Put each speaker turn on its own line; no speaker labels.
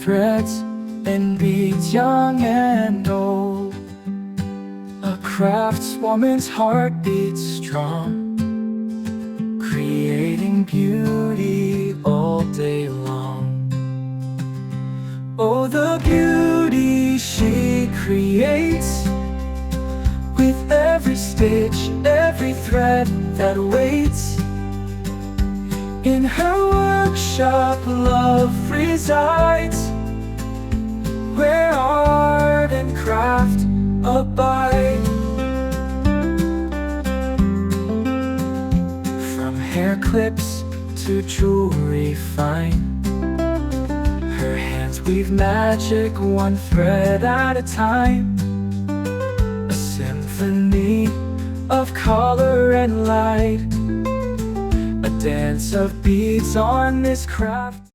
threads and beads, young and old. A craftswoman's heart beats strong, creating beauty all day long. Oh, the beauty she creates, with every stitch, every thread that waits. In her workshop love resides, where art and craft abide. From hair clips to jewelry fine, her hands weave magic, one thread at a time. A symphony of color and light, a dance of beads on this craft.